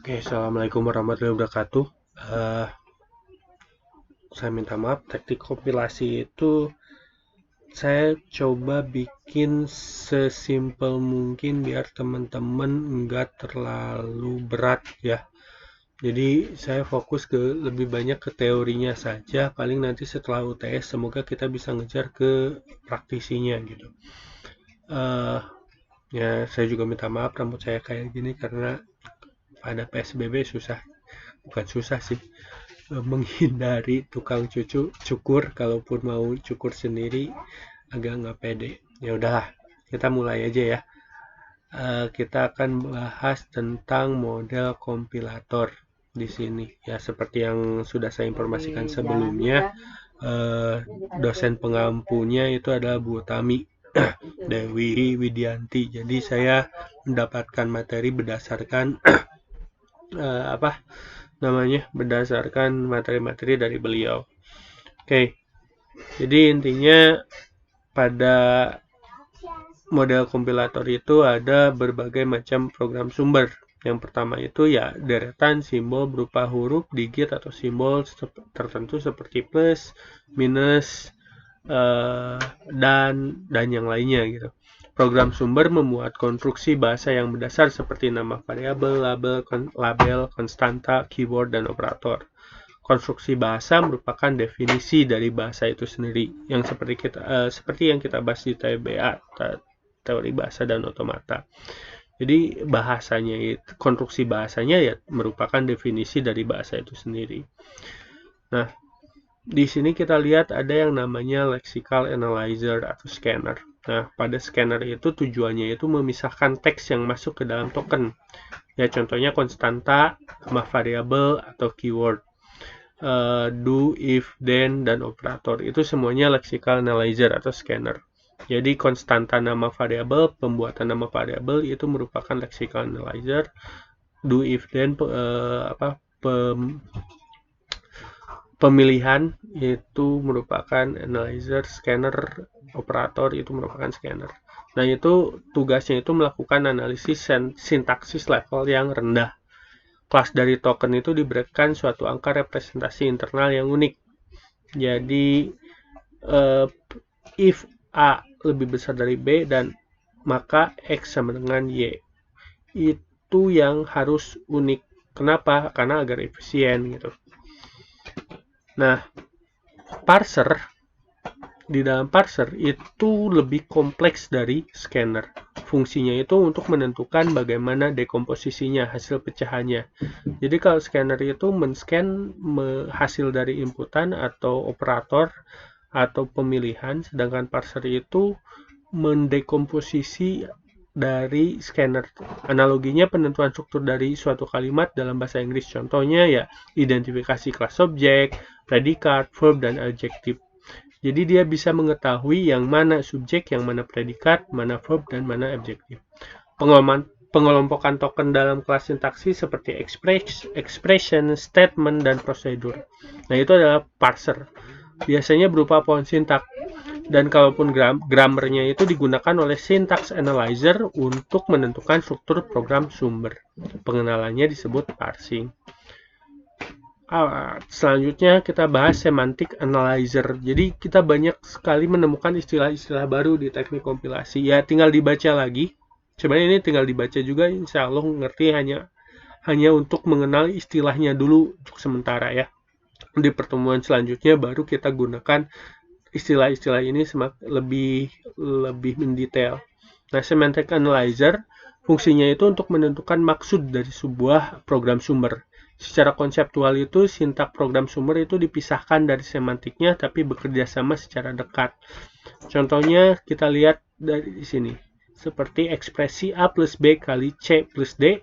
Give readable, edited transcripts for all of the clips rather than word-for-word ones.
Oke, assalamualaikum warahmatullahi wabarakatuh. Eh, saya minta maaf, teknik kompilasi itu saya coba bikin sesimpel mungkin biar teman-teman nggak terlalu berat ya. Jadi saya fokus ke lebih banyak ke teorinya saja. Paling nanti setelah UTS semoga kita bisa ngejar ke praktisinya gitu. Eh, ya saya juga minta maaf rambut saya kayak gini karena pada PSBB susah, bukan susah sih, menghindari tukang cukur. Kalaupun mau cukur sendiri agak nggak pede. Ya udahlah, kita mulai aja ya. Kita akan bahas tentang model kompilator di sini ya, seperti yang sudah saya informasikan sebelumnya. Dosen pengampunya itu adalah Bu Tami Dewi Widianti. Jadi saya mendapatkan materi berdasarkan apa namanya, berdasarkan materi-materi dari beliau. Oke, jadi intinya pada model kompilator itu ada berbagai macam program sumber. Yang pertama itu ya deretan simbol berupa huruf, digit atau simbol tertentu seperti plus, minus, dan yang lainnya gitu. Program sumber memuat konstruksi bahasa yang berdasar seperti nama variabel, label, konstanta, keyword, dan operator. Konstruksi bahasa merupakan definisi dari bahasa itu sendiri, yang seperti yang kita bahas di TBA, teori bahasa dan otomata. Jadi bahasanya itu, konstruksi bahasanya ya merupakan definisi dari bahasa itu sendiri. Nah, di sini kita lihat ada yang namanya lexical analyzer atau scanner. Nah, pada scanner itu tujuannya itu memisahkan teks yang masuk ke dalam token. Ya, contohnya konstanta, nama variabel, atau keyword. Do, if, then, dan operator. Itu semuanya lexical analyzer atau scanner. Jadi konstanta nama variabel, pembuatan nama variabel itu merupakan lexical analyzer. Do, if, then, pemilihan itu merupakan analyzer, scanner, operator itu merupakan scanner. Nah, itu tugasnya itu melakukan analisis sintaksis level yang rendah. Kelas dari token itu diberikan suatu angka representasi internal yang unik. Jadi if A lebih besar dari B dan maka X sama dengan Y. Itu yang harus unik. Kenapa? Karena agar efisien gitu. Nah, di dalam parser itu lebih kompleks dari scanner. Fungsinya itu untuk menentukan bagaimana dekomposisinya, hasil pecahannya. Jadi kalau scanner itu men-scan hasil dari inputan atau operator atau pemilihan, sedangkan parser itu mendekomposisi dari scanner. Analoginya penentuan struktur dari suatu kalimat dalam bahasa Inggris. Contohnya ya identifikasi kelas objek, predikat, verb, dan adjektif. Jadi dia bisa mengetahui yang mana subjek, yang mana predikat, mana verb, dan mana adjektif. Pengelompokan token dalam kelas sintaksis seperti expression, statement, dan prosedur. Nah, itu adalah parser. Biasanya berupa pohon sintak. Dan kalaupun grammarnya itu digunakan oleh syntax analyzer untuk menentukan struktur program sumber. Pengenalannya disebut parsing. Selanjutnya kita bahas semantic analyzer. Jadi kita banyak sekali menemukan istilah-istilah baru di teknik kompilasi. Ya tinggal dibaca lagi. Sebenarnya ini tinggal dibaca juga, insya Allah ngerti, hanya untuk mengenal istilahnya dulu untuk sementara ya. Di pertemuan selanjutnya baru kita gunakan istilah-istilah ini lebih mendetail. Nah, semantic analyzer fungsinya itu untuk menentukan maksud dari sebuah program sumber. Secara konseptual itu sintak program sumber itu dipisahkan dari semantiknya tapi bekerja sama secara dekat. Contohnya kita lihat dari sini. Seperti ekspresi A plus B kali C plus D.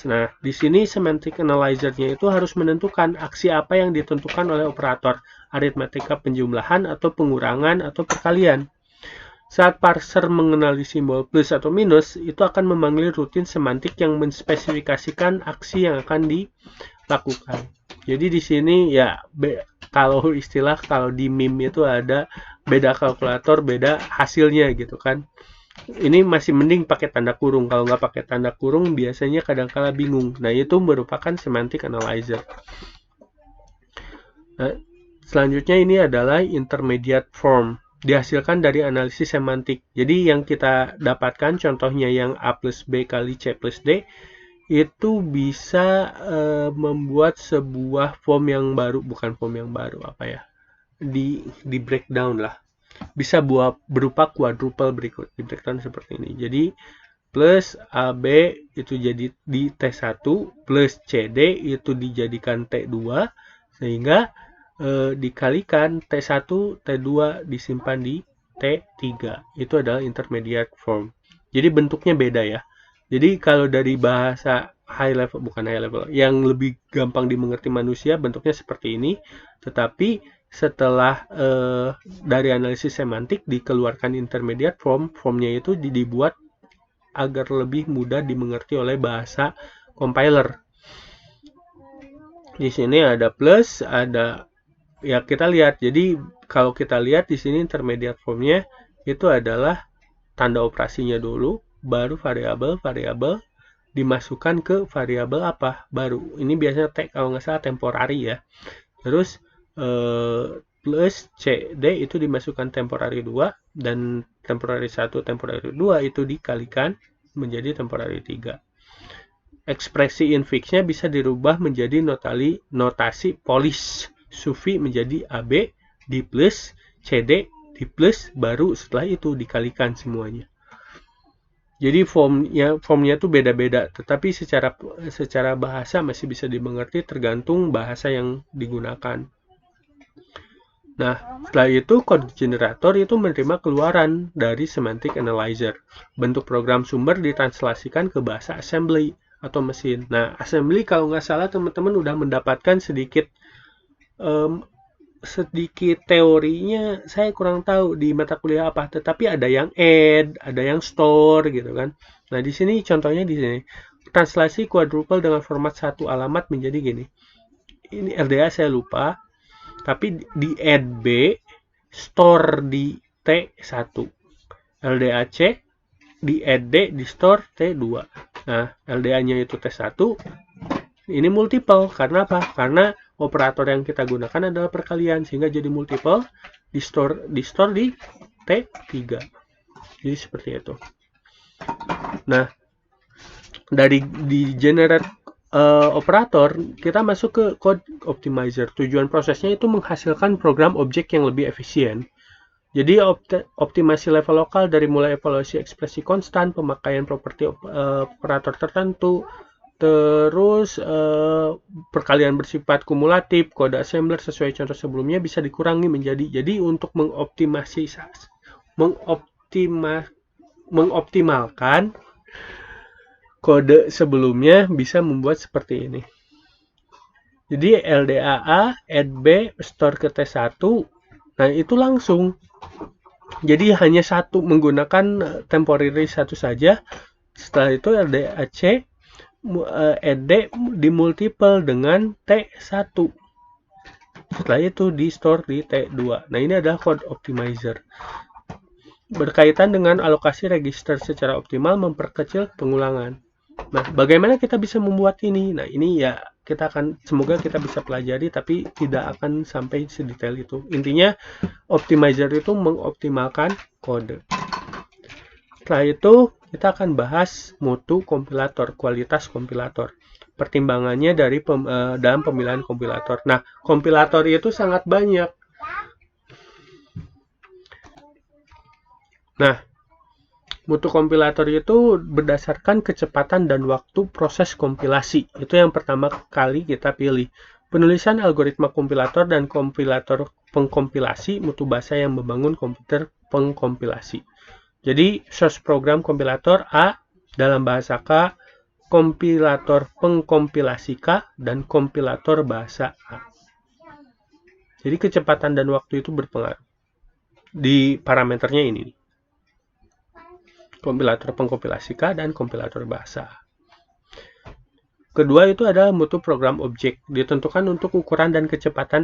Nah, di sini semantic analyzer-nya itu harus menentukan aksi apa yang ditentukan oleh operator, aritmatika penjumlahan atau pengurangan atau perkalian. Saat parser mengenali simbol plus atau minus, itu akan memanggil rutin semantik yang menspesifikasikan aksi yang akan dilakukan. Jadi di sini ya kalau di meme itu ada beda kalkulator, beda hasilnya gitu kan. Ini masih mending pakai tanda kurung. Kalau nggak pakai tanda kurung, biasanya kadang-kala bingung. Nah, itu merupakan semantic analyzer. Nah, selanjutnya ini adalah intermediate form. Dihasilkan dari analisis semantik. Jadi yang kita dapatkan, contohnya yang A plus B kali C plus D, itu bisa membuat sebuah form yang baru, bukan form yang baru, apa ya, di breakdown lah, bisa berupa quadruple berikut, di breakdown seperti ini. Jadi plus AB itu jadi di T1 plus CD itu dijadikan T2, sehingga dikalikan T1 T2 disimpan di T3. Itu adalah intermediate form. Jadi bentuknya beda ya. Jadi kalau dari bahasa high level, bukan high level, yang lebih gampang dimengerti manusia, bentuknya seperti ini. Tetapi setelah dari analisis semantik dikeluarkan intermediate form, formnya itu dibuat agar lebih mudah dimengerti oleh bahasa compiler. Di sini ada plus, ada ya kita lihat. Jadi kalau kita lihat di sini intermediate formnya itu adalah tanda operasinya dulu, baru variabel dimasukkan ke variabel apa baru. Ini biasanya kalau nggak salah temporary ya. Terus plus CD itu dimasukkan temporary 2 dan temporary 1, temporary 2 itu dikalikan menjadi temporary 3. Ekspresi infix-nya bisa dirubah menjadi notasi Polish. Sufi menjadi AB, di plus, CD, di plus, baru setelah itu dikalikan semuanya. Jadi formnya tuh beda-beda, tetapi secara bahasa masih bisa dimengerti tergantung bahasa yang digunakan. Nah, setelah itu code generator itu menerima keluaran dari semantic analyzer. Bentuk program sumber ditranslasikan ke bahasa assembly atau mesin. Nah, assembly kalau nggak salah teman-teman udah mendapatkan sedikit teorinya, saya kurang tahu di mata kuliah apa, tetapi ada yang add, ada yang store gitu kan. Nah, di sini contohnya di sini. Translasi quadruple dengan format satu alamat menjadi gini. Ini LDA saya lupa, tapi di add B, store di T1. LDAC di add D, di store T2. Nah, LDA-nya itu T1, ini multiple. Karena apa? Karena operator yang kita gunakan adalah perkalian, sehingga jadi multiple, di store di T3. Jadi seperti itu. Nah, di generate operator, kita masuk ke code optimizer. Tujuan prosesnya itu menghasilkan program objek yang lebih efisien. Jadi optimasi level lokal dari mulai evaluasi ekspresi konstan, pemakaian properti operator tertentu, terus perkalian bersifat kumulatif, kode assembler sesuai contoh sebelumnya bisa dikurangi jadi untuk mengoptimalkan kode sebelumnya bisa membuat seperti ini. Jadi LDAA, add B, store ke T1, nah itu langsung. Jadi hanya satu, menggunakan temporary satu saja. Setelah itu LDAC, add D dimultiple dengan T1. Setelah itu di store di T2. Nah, ini adalah code optimizer. Berkaitan dengan alokasi register secara optimal memperkecil pengulangan. Nah, bagaimana kita bisa membuat ini? Nah, ini ya semoga kita bisa pelajari, tapi tidak akan sampai sedetail itu. Intinya, optimizer itu mengoptimalkan kode. Setelah itu, kita akan bahas mutu kompilator, kualitas kompilator. Pertimbangannya dalam pemilihan kompilator. Nah, kompilator itu sangat banyak. Nah, mutu kompilator itu berdasarkan kecepatan dan waktu proses kompilasi. Itu yang pertama kali kita pilih. Penulisan algoritma kompilator dan kompilator pengkompilasi mutu bahasa yang membangun komputer pengkompilasi. Jadi, source program kompilator A dalam bahasa K, kompilator pengkompilasi K, dan kompilator bahasa A. Jadi, kecepatan dan waktu itu berpengaruh. Di parameternya ini. Kompilator pengkompilasi K dan kompilator bahasa. Kedua itu adalah mutu program objek. Ditentukan untuk ukuran dan kecepatan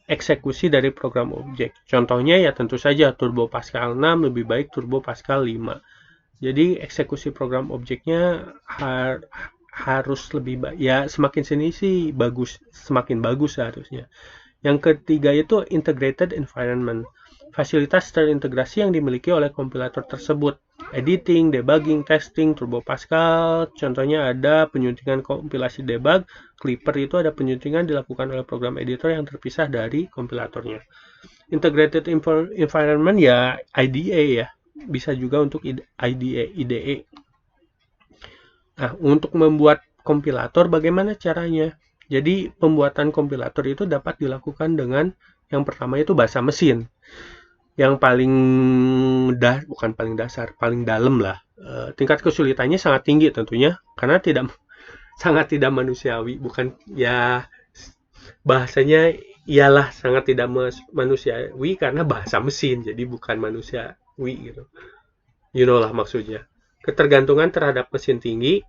eksekusi dari program objek. Contohnya ya tentu saja Turbo Pascal 6 lebih baik Turbo Pascal 5. Jadi eksekusi program objeknya harus lebih baik. Ya semakin sini sih semakin bagus seharusnya. Yang ketiga itu integrated environment. Fasilitas terintegrasi yang dimiliki oleh kompilator tersebut. Editing, debugging, testing, Turbo Pascal. Contohnya ada penyuntingan kompilasi debug. Clipper itu ada penyuntingan dilakukan oleh program editor yang terpisah dari kompilatornya. Integrated environment ya IDE ya. Bisa juga untuk IDE. Nah, untuk membuat kompilator bagaimana caranya? Jadi pembuatan kompilator itu dapat dilakukan dengan yang pertama itu bahasa mesin. Yang bukan paling dasar, paling dalam lah. Tingkat kesulitannya sangat tinggi tentunya karena sangat tidak manusiawi, bukan ya bahasanya ialah sangat tidak manusiawi karena bahasa mesin, jadi bukan manusiawi gitu. You know lah maksudnya. Ketergantungan terhadap mesin tinggi.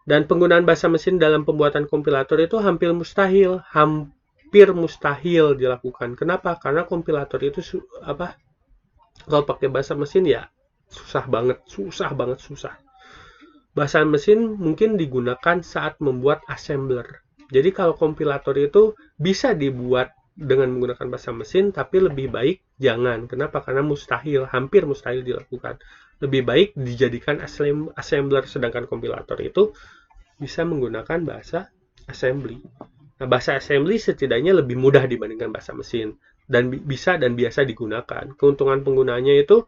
Dan penggunaan bahasa mesin dalam pembuatan kompilator itu hampir mustahil dilakukan. Kenapa? Karena kompilator itu kalau pakai bahasa mesin ya susah banget. Bahasa mesin mungkin digunakan saat membuat assembler. Jadi kalau kompilator itu bisa dibuat dengan menggunakan bahasa mesin, tapi lebih baik jangan. Kenapa? Karena hampir mustahil dilakukan. Lebih baik dijadikan assembler, sedangkan kompilator itu bisa menggunakan bahasa assembly. Nah, bahasa assembly setidaknya lebih mudah dibandingkan bahasa mesin dan biasa digunakan. Keuntungan penggunanya itu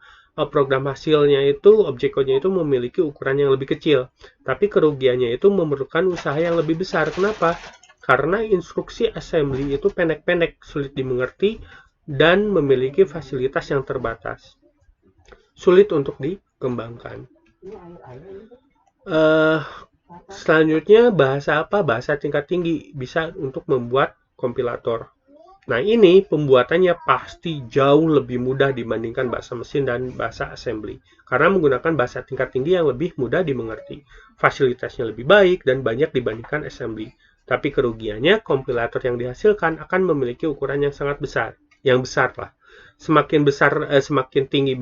program hasilnya itu, objek code-nya itu memiliki ukuran yang lebih kecil. Tapi kerugiannya itu memerlukan usaha yang lebih besar. Kenapa? Karena instruksi assembly itu pendek-pendek, sulit dimengerti, dan memiliki fasilitas yang terbatas. Sulit untuk dikembangkan. Selanjutnya bahasa apa? Bahasa tingkat tinggi bisa untuk membuat kompilator. Nah ini pembuatannya pasti jauh lebih mudah dibandingkan bahasa mesin dan bahasa assembly. Karena menggunakan bahasa tingkat tinggi yang lebih mudah dimengerti. Fasilitasnya lebih baik dan banyak dibandingkan assembly. Tapi kerugiannya kompilator yang dihasilkan akan memiliki ukuran yang sangat besar. Yang besar lah. Semakin tinggi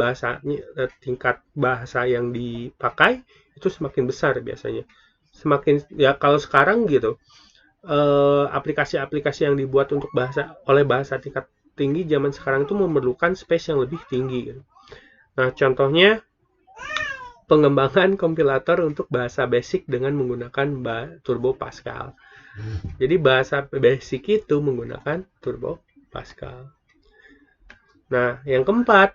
tingkat bahasa yang dipakai, itu semakin besar biasanya. Kalau sekarang gitu aplikasi-aplikasi yang dibuat untuk oleh bahasa tingkat tinggi zaman sekarang itu memerlukan space yang lebih tinggi gitu. Nah contohnya pengembangan kompilator untuk bahasa basic dengan menggunakan Turbo Pascal. Jadi bahasa basic itu menggunakan Turbo Pascal. Nah yang keempat,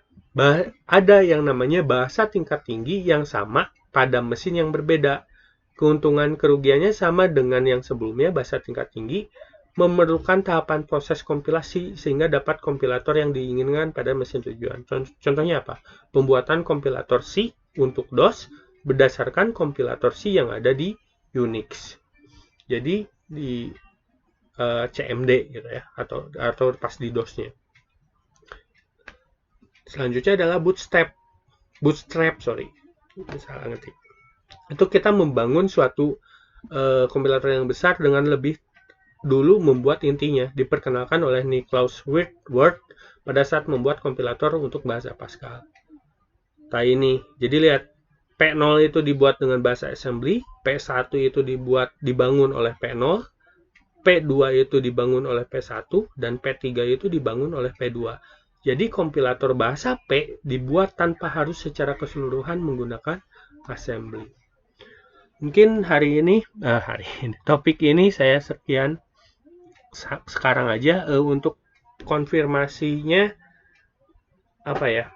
ada yang namanya bahasa tingkat tinggi yang sama pada mesin yang berbeda. Keuntungan kerugiannya sama dengan yang sebelumnya, bahasa tingkat tinggi memerlukan tahapan proses kompilasi sehingga dapat kompilator yang diinginkan pada mesin tujuan. Contohnya apa? Pembuatan kompilator C untuk DOS berdasarkan kompilator C yang ada di Unix. Jadi di CMD gitu ya, atau pas di DOS-nya. Selanjutnya adalah bootstrap. Salah ngetik. Itu kita membangun suatu kompilator yang besar dengan lebih dulu membuat intinya. Diperkenalkan oleh Niklaus Wirth pada saat membuat kompilator untuk bahasa Pascal. Ini, jadi lihat, P0 itu dibuat dengan bahasa assembly, P1 itu dibangun oleh P0, P2 itu dibangun oleh P1, dan P3 itu dibangun oleh P2. Jadi kompilator bahasa P dibuat tanpa harus secara keseluruhan menggunakan assembly. Mungkin topik ini saya sekian sekarang aja. Untuk konfirmasinya apa ya?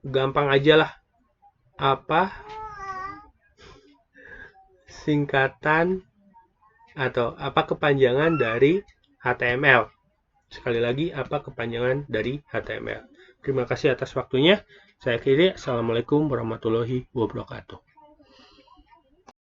Gampang aja lah. Apa singkatan atau apa kepanjangan dari HTML? Sekali lagi, apa kepanjangan dari HTML? Terima kasih atas waktunya. Saya akhiri. Assalamualaikum warahmatullahi wabarakatuh.